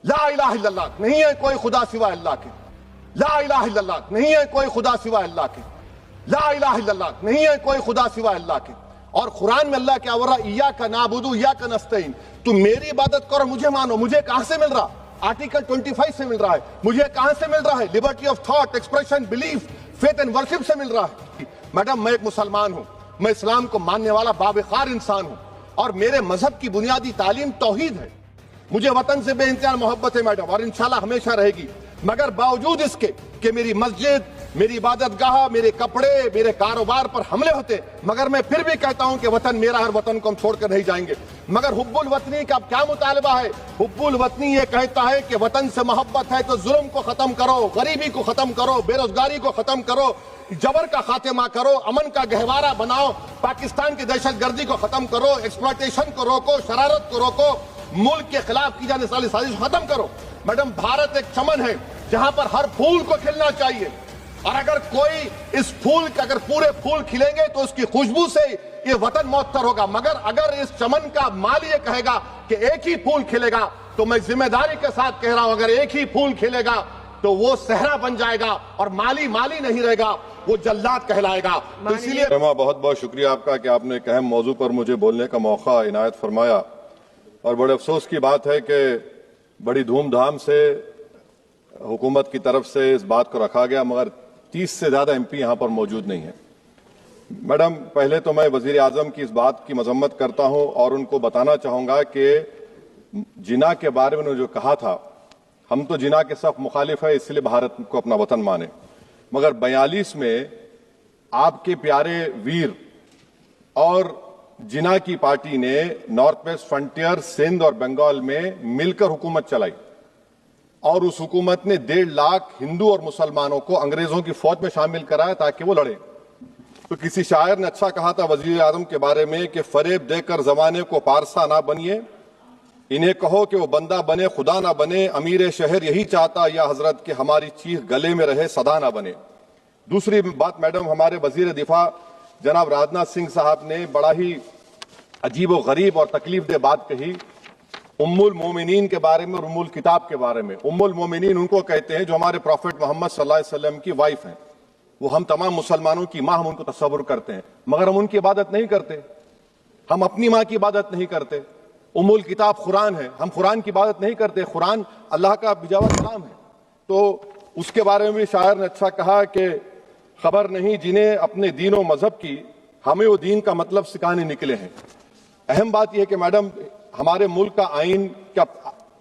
ला इलाहा इल्लल्लाह, नहीं है कोई खुदा सिवाय अल्लाह के। ला इलाहा इल्लल्लाह, नहीं है कोई खुदा सिवाय अल्लाह के। ला इलाहा इल्लल्लाह, नहीं है कोई खुदा सिवाय अल्लाह के। और कुरान में अल्लाह क्या बोल रहा, इय्याका नाबुदु इय्याका नस्तईन, तुम मेरी इबादत करो, मुझे मानो। मुझे कहां से मिल रहा? आर्टिकल 25 से मिल रहा है। मुझे कहां से मिल रहा है? Liberty of thought, expression, belief, faith and worship से मिल रहा है। मैडम, मैं एक मुसलमान हूं, मैं इस्लाम को मानने वाला बावकार इंसान हूं, और मेरे मजहब की बुनियादी तालीम तौहीद है। मुझे वतन से बेइंतहा मोहब्बत है मैडम, और इंशाल्लाह हमेशा रहेगी। मगर बावजूद इसके कि मेरी मस्जिद, मेरी इबादत गाह, मेरे कपड़े, मेरे कारोबार पर हमले होते, मगर मैं फिर भी कहता हूं कि वतन मेरा, हर वतन को हम छोड़कर नहीं जाएंगे। मगर हुब्बुल वतनी का क्या मुतालबा है? हुब्बुल वतनी ये कहता है कि वतन से मोहब्बत है तो जुल्म को खत्म करो, गरीबी को खत्म करो, बेरोजगारी को खत्म करो, जबर का खात्मा करो, अमन का गहवारा बनाओ, पाकिस्तान की दहशतगर्दी को खत्म करो, एक्सप्लॉयटेशन को रोको, शरारत को रोको, मुल्क के खिलाफ की जाने वाली साजिश खत्म करो। मैडम, भारत एक चमन है जहां पर हर फूल को खिलना चाहिए, और अगर कोई इस फूल के, अगर पूरे फूल खिलेंगे तो उसकी खुशबू से ये वतन मौतर होगा। मगर अगर इस चमन का माली ये कहेगा कि एक ही फूल खिलेगा, तो मैं जिम्मेदारी के साथ कह रहा हूं, अगर एक ही फूल खिलेगा तो वो सहरा बन जाएगा, और माली माली नहीं रहेगा, वो जल्लाद कहलाएगा। तो इसीलिए बहुत बहुत शुक्रिया आपका कि आपने एक अहम मौजू पर मुझे बोलने का मौका इनायत फरमाया। और बड़े अफसोस की बात है कि बड़ी धूमधाम से हुकूमत की तरफ से इस बात को रखा गया, मगर 30 से ज्यादा MP यहां पर मौजूद नहीं है। मैडम, पहले तो मैं वजीर आजम की इस बात की मजम्मत करता हूं और उनको बताना चाहूंगा कि जिना के बारे में उन्होंने जो कहा था, हम तो जिना के सख्त मुखालिफ है, इसलिए भारत को अपना वतन माने। मगर 42 में आपके प्यारे वीर और जिना की पार्टी ने नॉर्थ वेस्ट फ्रंटियर, सिंध और बंगाल में मिलकर हुकूमत चलाई, और उस हुकूमत ने 1.5 लाख हिंदू और मुसलमानों को अंग्रेजों की फौज में शामिल कराया ताकि वो लड़े। तो किसी शायर ने अच्छा कहा था वजीर आजम के बारे में कि फरेब देकर जमाने को पारसा ना बनिए, इन्हें कहो कि वो बंदा बने खुदा ना बने, अमीर शहर यही चाहता या हजरत कि हमारी चीख गले में रहे सदा ना बने। दूसरी बात मैडम, हमारे वजीर दिफा जनाब राजनाथ सिंह साहब ने बड़ा ही अजीब व गरीब और तकलीफ दे बात कही उम्मुल मोमिनीन के बारे में और उम्मुल किताब के बारे में। उम्मुल मोमिनीन उनको कहते हैं जो हमारे प्रॉफिट मोहम्मद सल्लल्लाहु अलैहि वसल्लम की वाइफ हैं। वो हम तमाम मुसलमानों की माँ, हम उनको तस्वुर करते हैं, मगर हम उनकी इबादत नहीं करते, हम अपनी माँ की इबादत नहीं करते। उम्मुल किताब कुरान है, हम कुरान की इबादत नहीं करते, कुरान अल्लाह का बिजावा कलाम है। तो उसके बारे में भी शायर ने अच्छा कहा कि खबर नहीं जिन्हें अपने दीन और मजहब की, हमें वो दीन का मतलब सिखाने निकले हैं। अहम बात यह है कि मैडम, हमारे मुल्क का आइन क्या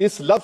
इस लफ्ज